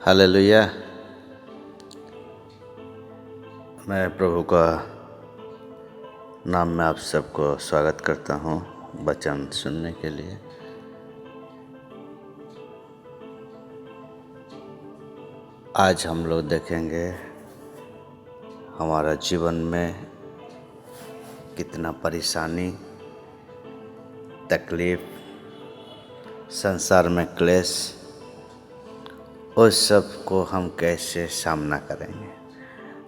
Hallelujah. मैं प्रभु का नाम में आप सबको स्वागत करता हूँ वचन सुनने के लिए। आज हम लोग देखेंगे हमारा जीवन में कितना परेशानी, तकलीफ, संसार में क्लेश, उस सब को हम कैसे सामना करेंगे।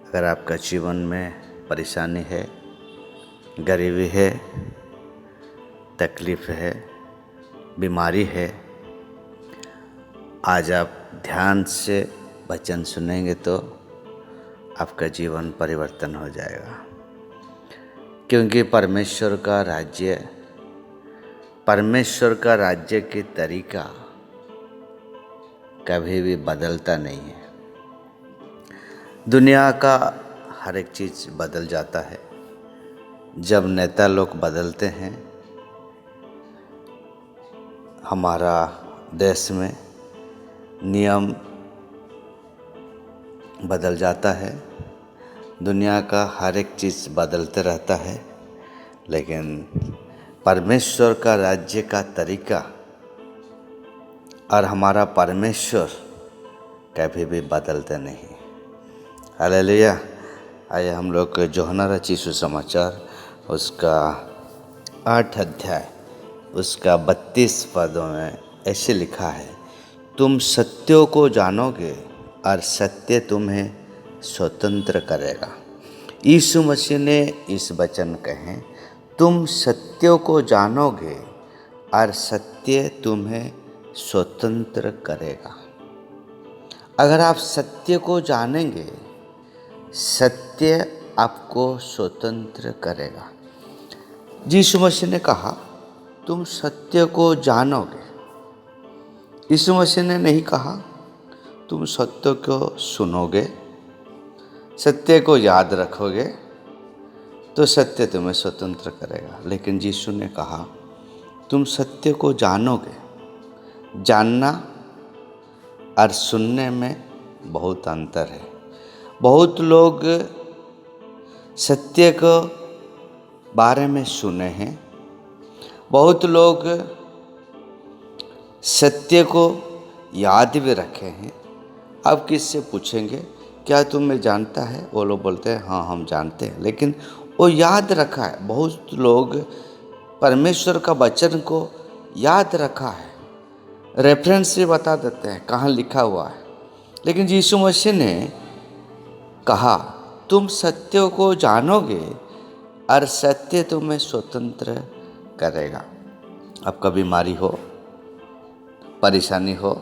अगर आपका जीवन में परेशानी है, गरीबी है, तकलीफ है, बीमारी है, आज आप ध्यान से वचन सुनेंगे तो आपका जीवन परिवर्तन हो जाएगा। क्योंकि परमेश्वर का राज्य की तरीका कभी भी बदलता नहीं है। दुनिया का हर एक चीज़ बदल जाता है। जब नेता लोग बदलते हैं, हमारा देश में नियम बदल जाता है। दुनिया का हर एक चीज़ बदलते रहता है, लेकिन परमेश्वर का राज्य का तरीका और हमारा परमेश्वर कभी भी बदलते नहीं। हालेलुया। आइए हम लोग यूहन्ना रचित सुसमाचार उसका 8 अध्याय उसका 32 पदों में ऐसे लिखा है, तुम सत्यों को जानोगे और सत्य तुम्हें स्वतंत्र करेगा। यीशु मसीह ने इस वचन कहे, तुम सत्यों को जानोगे और सत्य तुम्हें स्वतंत्र करेगा। अगर आप सत्य को जानेंगे, सत्य आपको स्वतंत्र करेगा। यीशु मसीह ने कहा, तुम सत्य को जानोगे। यीशु मसीह ने नहीं कहा तुम सत्य को सुनोगे, सत्य को याद रखोगे तो सत्य तुम्हें स्वतंत्र करेगा। लेकिन यीशु ने कहा तुम सत्य को जानोगे। जानना और सुनने में बहुत अंतर है। बहुत लोग सत्य को बारे में सुने हैं, बहुत लोग सत्य को याद भी रखे हैं। अब किससे पूछेंगे क्या तुम्हें जानता है, वो लोग बोलते हैं हाँ हम जानते हैं, लेकिन वो याद रखा है। बहुत लोग परमेश्वर का वचन को याद रखा है, रेफरेंस से बता देते हैं कहाँ लिखा हुआ है। लेकिन यीशु मसीह ने कहा तुम सत्य को जानोगे और सत्य तुम्हें स्वतंत्र करेगा। आपका बीमारी हो, परेशानी हो,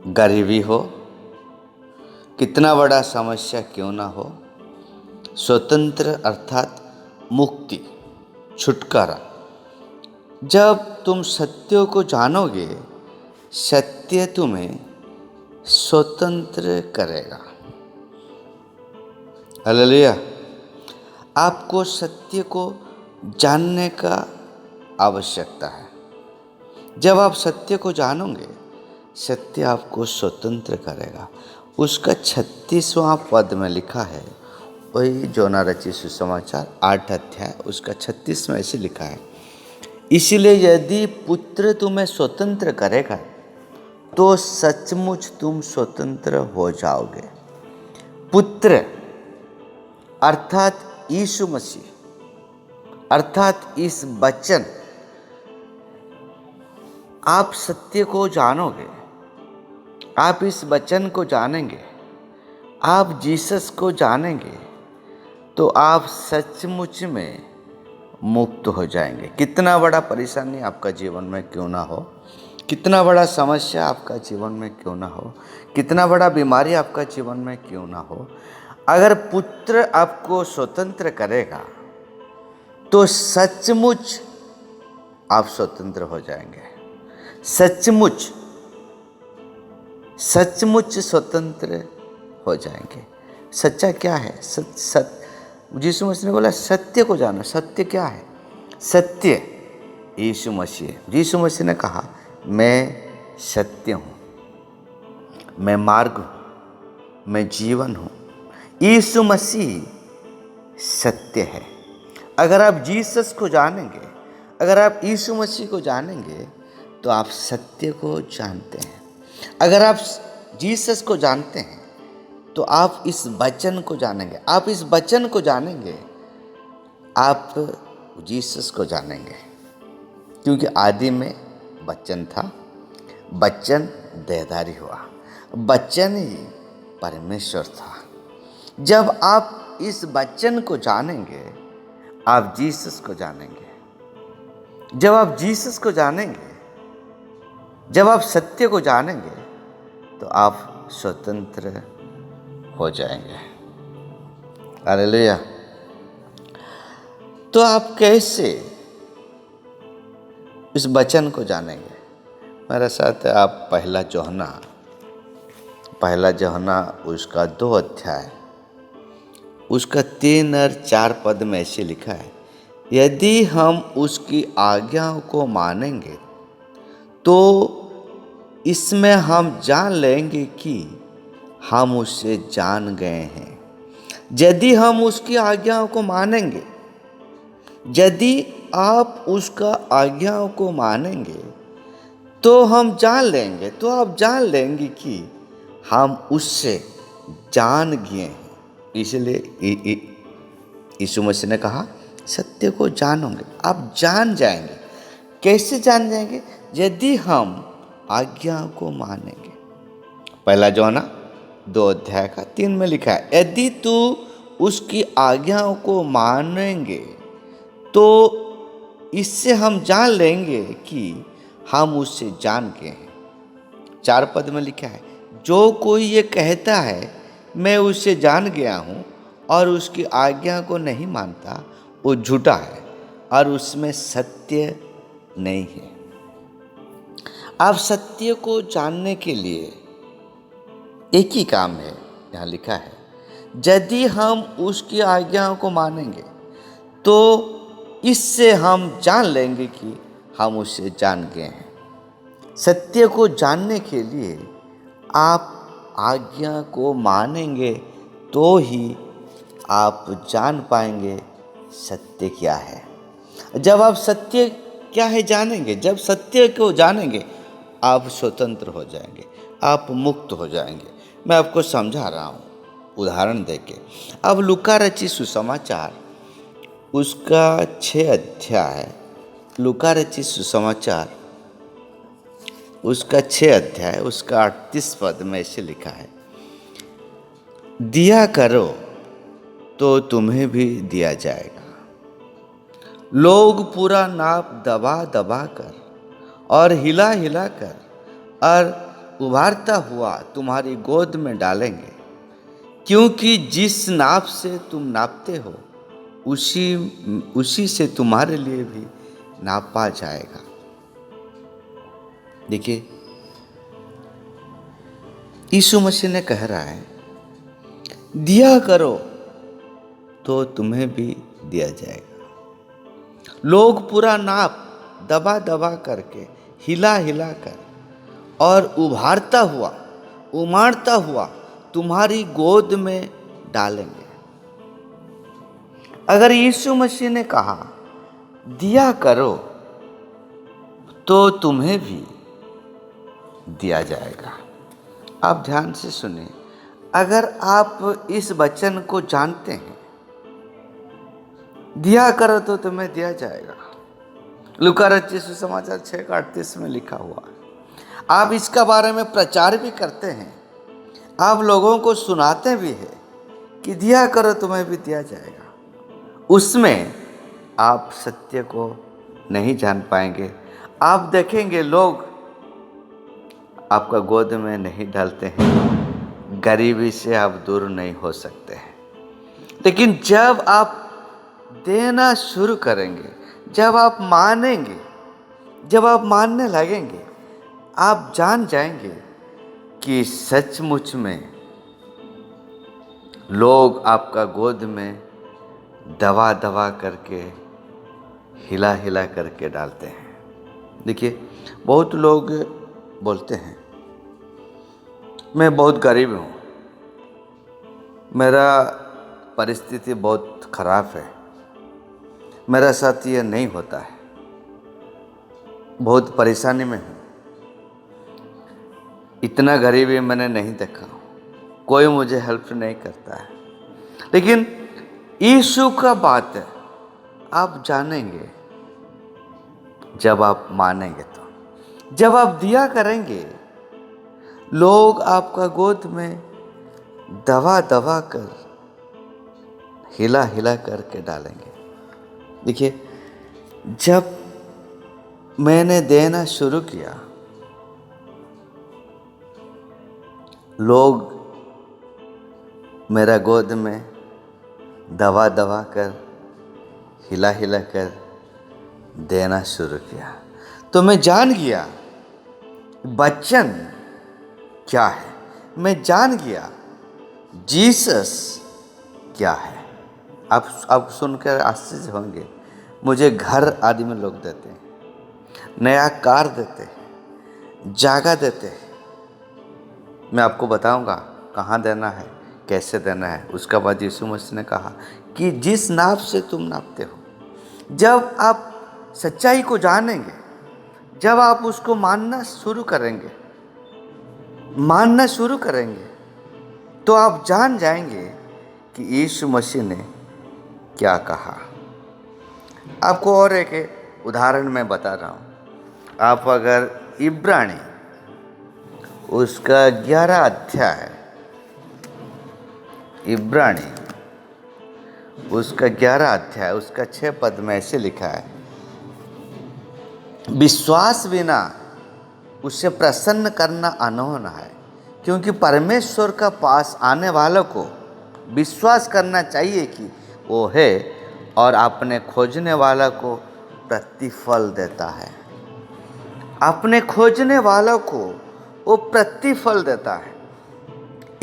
गरीबी हो, कितना बड़ा समस्या क्यों ना हो, स्वतंत्र अर्थात मुक्ति, छुटकारा। जब तुम सत्यों को जानोगे, सत्य तुम्हें स्वतंत्र करेगा। हालेलुया। आपको सत्य को जानने का आवश्यकता है। जब आप सत्य को जानोगे, सत्य आपको स्वतंत्र करेगा। उसका 36वां पद में लिखा है, वही यूहन्ना रचित सुसमाचार 8 अध्याय उसका 36 में ऐसे लिखा है, इसलिए यदि पुत्र तुम्हें स्वतंत्र करेगा तो सचमुच तुम स्वतंत्र हो जाओगे। पुत्र अर्थात यीशु मसीह, अर्थात इस वचन, आप सत्य को जानोगे, आप इस वचन को जानेंगे, आप जीसस को जानेंगे तो आप सचमुच में मुक्त हो जाएंगे। कितना बड़ा परेशानी आपका जीवन में क्यों ना हो, कितना बड़ा समस्या आपका जीवन में क्यों ना हो, कितना बड़ा बीमारी आपका जीवन में क्यों ना हो, अगर पुत्र आपको स्वतंत्र करेगा तो सचमुच आप स्वतंत्र हो जाएंगे। सचमुच स्वतंत्र हो जाएंगे। सच्चा क्या है? यीशु मसीह ने बोला सत्य को जानो। सत्य क्या है? सत्य यीशु मसीह ने कहा, मैं सत्य हूँ, मैं मार्ग हूँ, मैं जीवन हूँ। यीशु मसीह सत्य है। अगर आप जीसस को जानेंगे, अगर आप यीशु मसीह को जानेंगे तो आप सत्य को जानते हैं। अगर आप जीसस को जानते हैं तो आप इस वचन को जानेंगे। आप इस वचन को जानेंगे, आप जीसस को जानेंगे। क्योंकि आदि में वचन था, वचन देहधारी हुआ, वचन ही परमेश्वर था। जब आप इस वचन को जानेंगे, आप जीसस को जानेंगे। जब आप जीसस को जानेंगे, जब आप सत्य को जानेंगे तो आप स्वतंत्र हो जाएंगे। हालेलुया। तो आप कैसे इस वचन को जानेंगे? मेरे साथ आप पहला यूहन्ना उसका 2 अध्याय उसका 3 और 4 पद में ऐसे लिखा है, यदि हम उसकी आज्ञाओं को मानेंगे तो इसमें हम जान लेंगे कि हम उससे जान गए हैं। यदि हम उसकी आज्ञाओं को मानेंगे, यदि आप उसका आज्ञाओं को मानेंगे तो हम जान लेंगे, तो आप जान लेंगे कि हम उससे जान गए हैं। इसलिए यीशु मसीह ने कहा, सत्य को जानोगे, आप जान जाएंगे। कैसे जान जाएंगे? यदि हम आज्ञाओं को मानेंगे। पहला यूहन्ना 2 अध्याय का 3 में लिखा है, यदि तू उसकी आज्ञाओं को मानेंगे तो इससे हम जान लेंगे कि हम उससे जान गए हैं। 4 पद में लिखा है, जो कोई ये कहता है मैं उससे जान गया हूँ और उसकी आज्ञा को नहीं मानता, वो झूठा है और उसमें सत्य नहीं है। आप सत्य को जानने के लिए एक ही काम है, यहाँ लिखा है, यदि हम उसकी आज्ञाओं को मानेंगे तो इससे हम जान लेंगे कि हम उससे जान गए हैं। सत्य को जानने के लिए आप आज्ञा को मानेंगे तो ही आप जान पाएंगे सत्य क्या है। जब आप सत्य क्या है जानेंगे, जब सत्य को जानेंगे, आप स्वतंत्र हो जाएंगे, आप मुक्त हो जाएंगे। मैं आपको समझा रहा हूँ उदाहरण देके। अब लूका रचित सुसमाचार उसका 6 अध्याय, लूका रचित सुसमाचार उसका 6 अध्याय उसका 38 पद में ऐसे लिखा है, दिया करो तो तुम्हें भी दिया जाएगा, लोग पूरा नाप दबा दबा कर और हिला हिला कर और उभारता हुआ तुम्हारी गोद में डालेंगे, क्योंकि जिस नाप से तुम नापते हो उसी से तुम्हारे लिए भी नापा जाएगा। देखिए, यीशु मसीह ने कह रहा है, दिया करो तो तुम्हें भी दिया जाएगा। लोग पूरा नाप दबा दबा करके, हिला हिला कर और उभारता हुआ उमाड़ता हुआ तुम्हारी गोद में डालेंगे। अगर यीशु मसीह ने कहा दिया करो तो तुम्हें भी दिया जाएगा। आप ध्यान से सुनिए, अगर आप इस वचन को जानते हैं, दिया करो तो तुम्हें दिया जाएगा, लूका रचित सुसमाचार 6:38 में लिखा हुआ है। आप इसका बारे में प्रचार भी करते हैं, आप लोगों को सुनाते भी हैं कि दिया करो तुम्हें भी दिया जाएगा। उसमें आप सत्य को नहीं जान पाएंगे। आप देखेंगे लोग आपका गोद में नहीं डालते हैं, गरीबी से आप दूर नहीं हो सकते हैं। लेकिन जब आप देना शुरू करेंगे, जब आप मानेंगे, जब आप मानने लगेंगे, आप जान जाएंगे कि सचमुच में लोग आपका गोद में दबा दबा करके, हिला हिला करके डालते हैं। देखिए, बहुत लोग बोलते हैं मैं बहुत गरीब हूँ, मेरा परिस्थिति बहुत खराब है, मेरा साथ ये नहीं होता है, बहुत परेशानी में हूँ, इतना गरीबी मैंने नहीं देखा, कोई मुझे हेल्प नहीं करता है। लेकिन यीशु का बात है, आप जानेंगे जब आप मानेंगे, तो जब आप दिया करेंगे, लोग आपका गोद में दबा दबा कर, हिला हिला करके डालेंगे। देखिए, जब मैंने देना शुरू किया, लोग मेरा गोद में दबा दबा कर, हिला हिला कर देना शुरू किया, तो मैं जान गया वचन क्या है, मैं जान गया जीसस क्या है। आप सुनकर आश्चर्य होंगे, मुझे घर आदमी लोग देते हैं, नया कार देते हैं, जगह देते हैं। मैं आपको बताऊंगा कहाँ देना है, कैसे देना है। उसका बाद यीशु मसीह ने कहा कि जिस नाप से तुम नापते हो, जब आप सच्चाई को जानेंगे, जब आप उसको मानना शुरू करेंगे, तो आप जान जाएंगे कि यीशु मसीह ने क्या कहा। आपको और एक उदाहरण मैं बता रहा हूँ। आप अगर इब्रानी उसका 11 अध्याय, इब्रानी उसका 11 अध्याय उसका 6 पद में ऐसे लिखा है, विश्वास बिना उसे प्रसन्न करना अनहोना है, क्योंकि परमेश्वर का पास आने वालों को विश्वास करना चाहिए कि वो है, और अपने खोजने वालों को प्रतिफल देता है। अपने खोजने वालों को वो प्रतिफल देता है।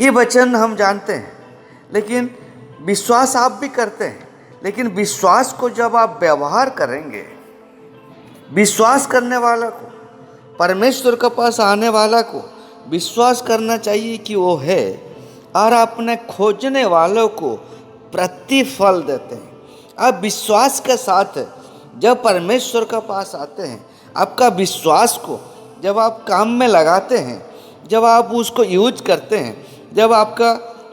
ये वचन हम जानते हैं, लेकिन विश्वास आप भी करते हैं। लेकिन विश्वास को जब आप व्यवहार करेंगे, विश्वास करने वाला को, परमेश्वर के पास आने वाला को विश्वास करना चाहिए कि वो है, और अपने खोजने वालों को प्रतिफल देते हैं। आप विश्वास के साथ जब परमेश्वर के पास आते हैं, आपका विश्वास को जब आप काम में लगाते हैं, जब आप उसको यूज करते हैं, जब आपका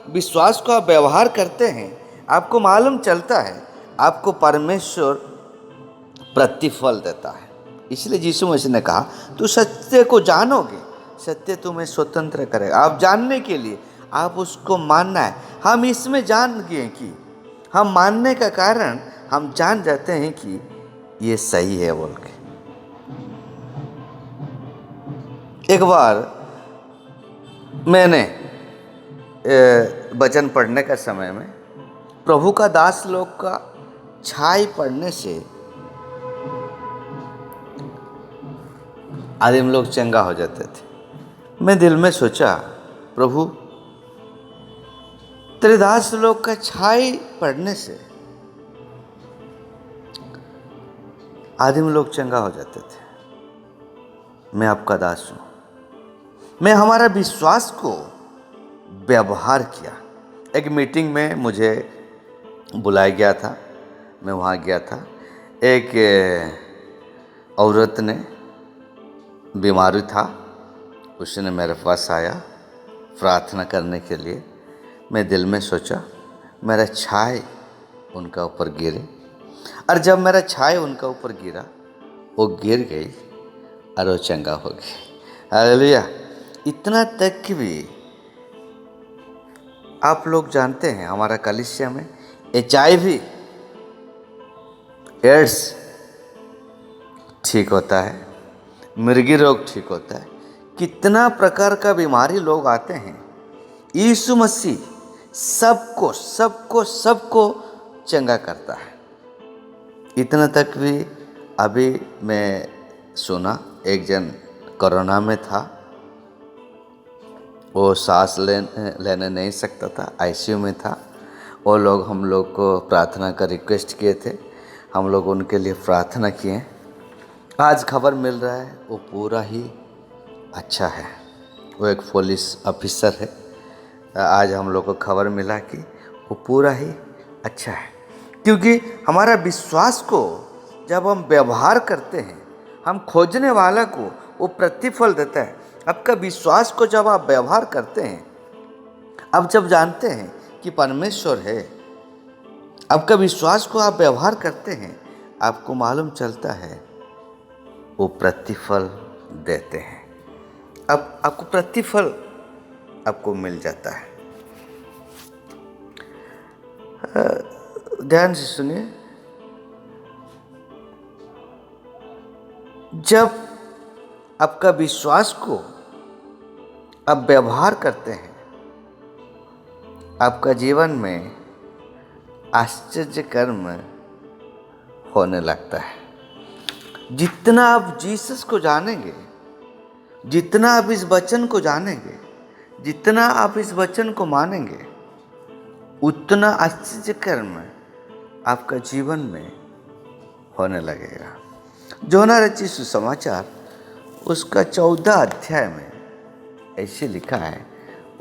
विश्वास को आप व्यवहार करते हैं, आपको मालूम चलता है आपको परमेश्वर प्रतिफल देता है। इसलिए यीशु मसीह ने कहा, तू सत्य को जानोगे, सत्य तुम्हें स्वतंत्र करेगा। आप जानने के लिए आप उसको मानना है। हम इसमें जान गए कि हम मानने का कारण हम जान जाते हैं कि ये सही है बोल के। एक बार मैंने वचन पढ़ने का समय में प्रभु का दास लोग का छाई पढ़ने से आदमी लोग चंगा हो जाते थे। मैं दिल में सोचा, प्रभु तेरे दास लोग का छाई पढ़ने से आदमी लोग चंगा हो जाते थे। मैं आपका दास हूँ। मैं हमारा विश्वास को व्यवहार किया। एक मीटिंग में मुझे बुलाया गया था, मैं वहाँ गया था। एक औरत ने बीमारी था, उसने मेरे पास आया प्रार्थना करने के लिए। मैं दिल में सोचा मेरा छाई उनका ऊपर गिरे, और जब मेरा छाई उनका ऊपर गिरा, वो गिर गई और वो चंगा हो गई। हालेलुया। इतना तक कि भी आप लोग जानते हैं हमारा कलीसिया में HIV, एड्स ठीक होता है, मिर्गी रोग ठीक होता है। कितना प्रकार का बीमारी लोग आते हैं। यीशु मसीह सबको सबको सबको चंगा करता है। इतना तक भी अभी मैं सुना, एक जन कोरोना में था, वो सांस लेने नहीं सकता था, ICU में था। वो लोग हम लोग को प्रार्थना का रिक्वेस्ट किए थे, हम लोग उनके लिए प्रार्थना किए। आज खबर मिल रहा है वो पूरा ही अच्छा है। वो एक पुलिस ऑफिसर है। आज हम लोग को खबर मिला कि वो पूरा ही अच्छा है, क्योंकि हमारा विश्वास को जब हम व्यवहार करते हैं, हम खोजने वाला को वो प्रतिफल देता है। आपका विश्वास को जब आप व्यवहार करते हैं, आप जब जानते हैं कि परमेश्वर है, आपका विश्वास को आप व्यवहार करते हैं, आपको मालूम चलता है वो प्रतिफल देते हैं। अब आपको प्रतिफल आपको मिल जाता है। ध्यान से सुनिए, जब आपका विश्वास को आप व्यवहार करते हैं, आपका जीवन में आश्चर्य कर्म होने लगता है। जितना आप जीसस को जानेंगे, जितना आप इस वचन को जानेंगे, जितना आप इस वचन को मानेंगे, उतना आश्चर्य कर्म आपका जीवन में होने लगेगा। योना रचित सुसमाचार उसका 14 अध्याय में ऐसे लिखा है।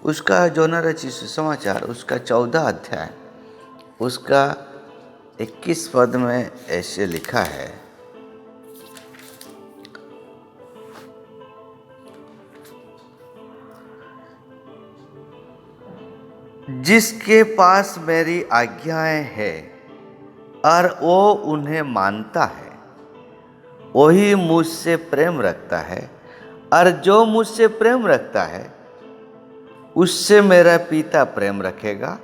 उसका योना रचित सुसमाचार उसका 14 अध्याय उसका 21 पद में ऐसे लिखा है, जिसके पास मेरी आज्ञाएं हैं और वो उन्हें मानता है, वही मुझसे प्रेम रखता है, और जो मुझसे प्रेम रखता है उससे मेरा पिता प्रेम रखेगा,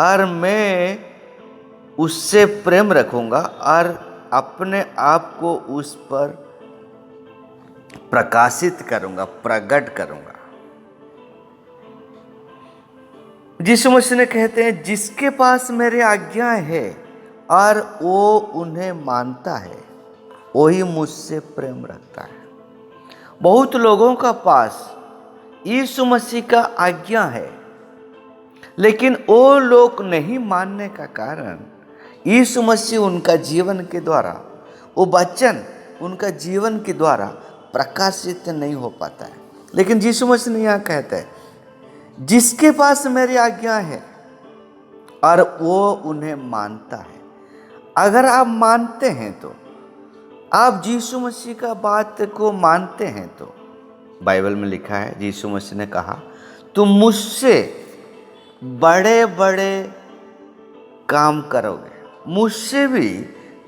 और मैं उससे प्रेम रखूंगा और अपने आप को उस पर प्रकाशित करूंगा, प्रकट करूंगा। यीशु मसीह ने कहते हैं, जिसके पास मेरी आज्ञाएं हैं और वो उन्हें मानता है, वही मुझसे प्रेम रखता है। बहुत लोगों का पास यीशु मसीह का आज्ञा है, लेकिन वो लोग नहीं मानने का कारण यीशु मसीह उनका जीवन के द्वारा, वो वचन उनका जीवन के द्वारा प्रकाशित नहीं हो पाता है। लेकिन यीशु मसीह ने यहाँ कहता है, जिसके पास मेरी आज्ञा है और वो उन्हें मानता है। अगर आप मानते हैं तो, आप यीशु मसीह का बात को मानते हैं तो, बाइबल में लिखा है, यीशु मसीह ने कहा, तुम मुझसे बड़े बड़े काम करोगे, मुझसे भी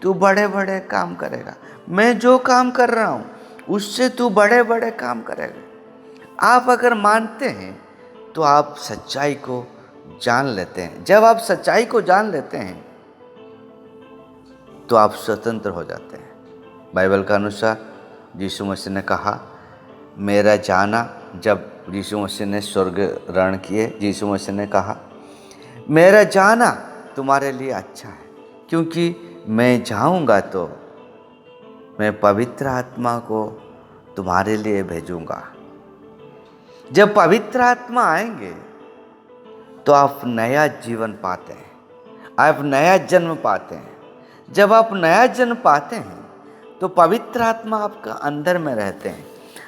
तू बड़े बड़े काम करेगा। मैं जो काम कर रहा हूँ उससे तू बड़े बड़े काम करेगा। आप अगर मानते हैं तो आप सच्चाई को जान लेते हैं। जब आप सच्चाई को जान लेते हैं तो आप स्वतंत्र हो जाते हैं। बाइबल का अनुसार यीशु मसीह ने कहा, मेरा जाना, जब यीशु मसीह ने स्वर्ग रण किए, यीशु मसीह ने कहा, मेरा जाना तुम्हारे लिए अच्छा है, क्योंकि मैं जाऊंगा तो मैं पवित्र आत्मा को तुम्हारे लिए भेजूंगा। जब पवित्र आत्मा आएंगे तो आप नया जीवन पाते हैं, आप नया जन्म पाते हैं। जब आप नया जन्म पाते हैं तो पवित्र आत्मा आपका अंदर में रहते हैं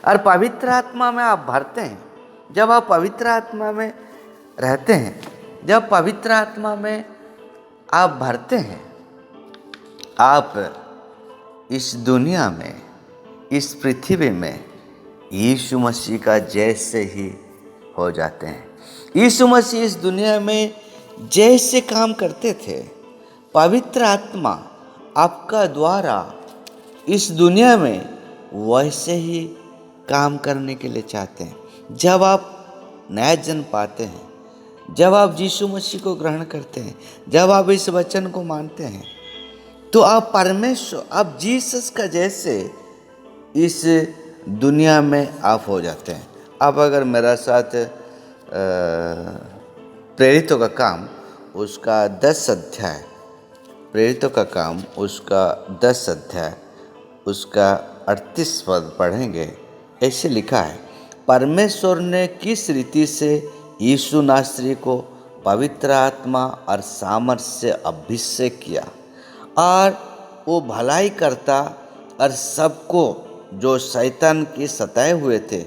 और पवित्र आत्मा में आप भरते हैं। जब आप पवित्र आत्मा में रहते हैं, जब पवित्र आत्मा में आप भरते हैं, आप इस दुनिया में, इस पृथ्वी में यीशु मसीह का जैसे ही हो जाते हैं। यीशु मसीह इस दुनिया में जैसे काम करते थे, पवित्र आत्मा आपका द्वारा इस दुनिया में वैसे ही काम करने के लिए चाहते हैं। जब आप नया जन्म पाते हैं, जब आप यीशु मसीह को ग्रहण करते हैं, जब आप इस वचन को मानते हैं, तो आप परमेश्वर, आप जीसस का जैसे इस दुनिया में आप हो जाते हैं। आप अगर मेरा साथ प्रेरितों का काम उसका 10 अध्याय, प्रेरितों का काम उसका 10 अध्याय उसका 38 पद पढ़ेंगे, ऐसे लिखा है, परमेश्वर ने किस रीति से यीशु नासरी को पवित्र आत्मा और सामर्थ से अभिषेक किया और वो भलाई करता और सबको जो शैतान के सताए हुए थे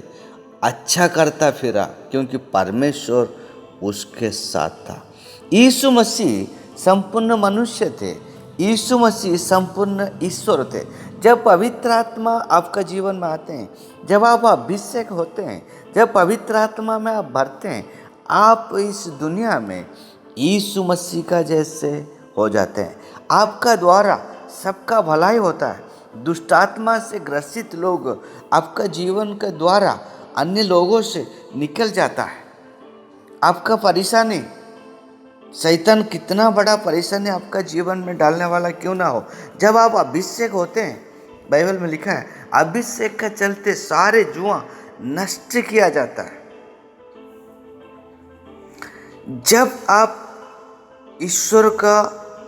अच्छा करता फिरा, क्योंकि परमेश्वर उसके साथ था। यीशु मसीह संपूर्ण मनुष्य थे, यीशु मसीह संपूर्ण ईश्वर थे। जब पवित्र आत्मा आपका जीवन में आते हैं, जब आप अभिषेक होते हैं, जब पवित्र आत्मा में आप भरते हैं, आप इस दुनिया में यीशु मसीह का जैसे हो जाते हैं। आपका द्वारा सबका भलाई होता है। दुष्ट आत्मा से ग्रसित लोग आपका जीवन के द्वारा अन्य लोगों से निकल जाता है। आपका परेशानी, शैतान कितना बड़ा परेशानी आपका जीवन में डालने वाला क्यों ना हो, जब आप अभिषेक होते हैं, बाइबल में लिखा है अभिषेक का चलते सारे जुआ नष्ट किया जाता है। जब आप ईश्वर का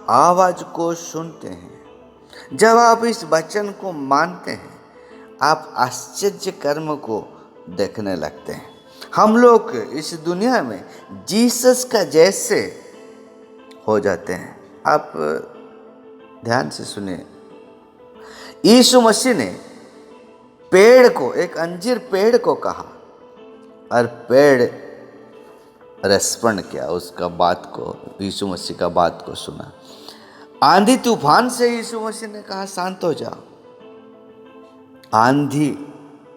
आवाज को सुनते हैं, जब आप इस वचन को मानते हैं, आप आश्चर्य कर्म को देखने लगते हैं। हम लोग इस दुनिया में जीसस का जैसे हो जाते हैं। आप ध्यान से सुनिए, यीशु मसीह ने पेड़ को, एक अंजीर पेड़ को कहा और पेड़ रेस्पॉन्ड किया, उसका बात को, यीशु मसीह का बात को सुना। आंधी तूफान से यीशु मसीह ने कहा शांत हो जाओ, आंधी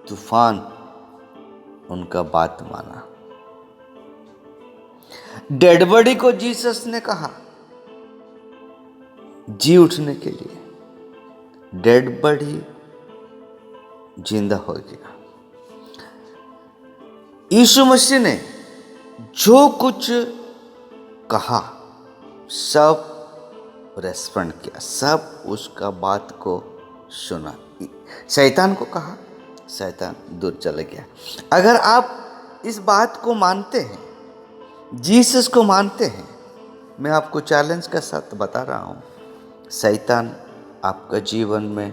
तूफान उनका बात माना। डेड बॉडी को जीसस ने कहा जी उठने के लिए, डेड बॉडी जिंदा हो गया। यीशु मसीह ने जो कुछ कहा सब रेस्पॉन्ड किया, सब उसका बात को सुना। शैतान को कहा, शैतान दूर चले गया। अगर आप इस बात को मानते हैं, जीसस को मानते हैं, मैं आपको चैलेंज के साथ बता रहा हूँ, शैतान आपका जीवन में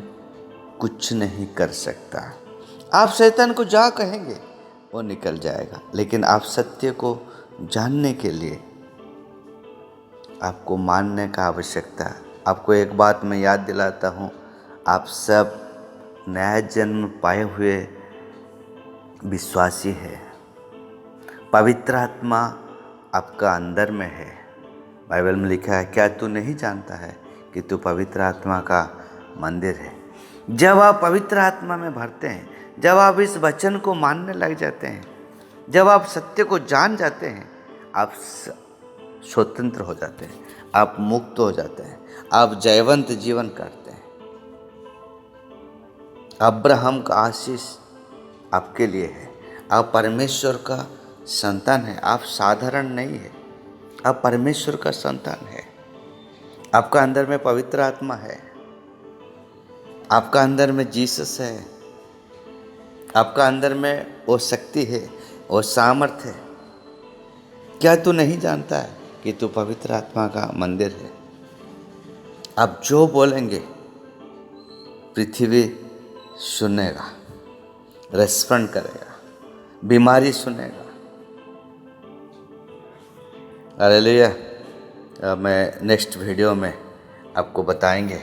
कुछ नहीं कर सकता। आप शैतान को जा कहेंगे वो निकल जाएगा, लेकिन आप सत्य को जानने के लिए आपको मानने का आवश्यकता है। आपको एक बात मैं याद दिलाता हूँ, आप सब नया जन्म पाए हुए विश्वासी है। पवित्र आत्मा आपका अंदर में है। बाइबल में लिखा है, क्या तू नहीं जानता है कि तू पवित्र आत्मा का मंदिर है। जब आप पवित्र आत्मा में भरते हैं, जब आप इस वचन को मानने लग जाते हैं, जब आप सत्य को जान जाते हैं, आप स्वतंत्र हो जाते हैं, आप मुक्त हो जाते हैं, आप जयवंत जीवन करते हैं। अब्राहम का आशीष आपके लिए है। आप परमेश्वर का संतान है। आप साधारण नहीं है, आप परमेश्वर का संतान है। आपका अंदर में पवित्र आत्मा है, आपका अंदर में जीसस है, आपका अंदर में वो शक्ति है, वो सामर्थ्य है। क्या तू नहीं जानता है कि तू पवित्र आत्मा का मंदिर है? आप जो बोलेंगे पृथ्वी सुनेगा, रेस्पॉन्ड करेगा, बीमारी सुनेगा। हालेलुया। मैं नेक्स्ट वीडियो में आपको बताएंगे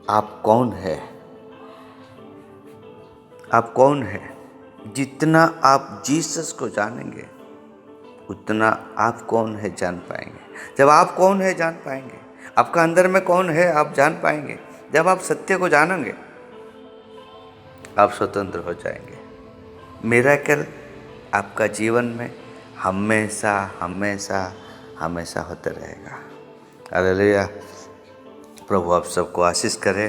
आप कौन है, आप कौन है। जितना आप जीसस को जानेंगे उतना आप कौन है जान पाएंगे। जब आप कौन है जान पाएंगे, आपका अंदर में कौन है आप जान पाएंगे, जब आप सत्य को जानेंगे आप स्वतंत्र हो जाएंगे। मिरेकल आपका जीवन में हमेशा हमेशा हमेशा होता रहेगा। हालेलुया। प्रभु आप सबको आशीष करे।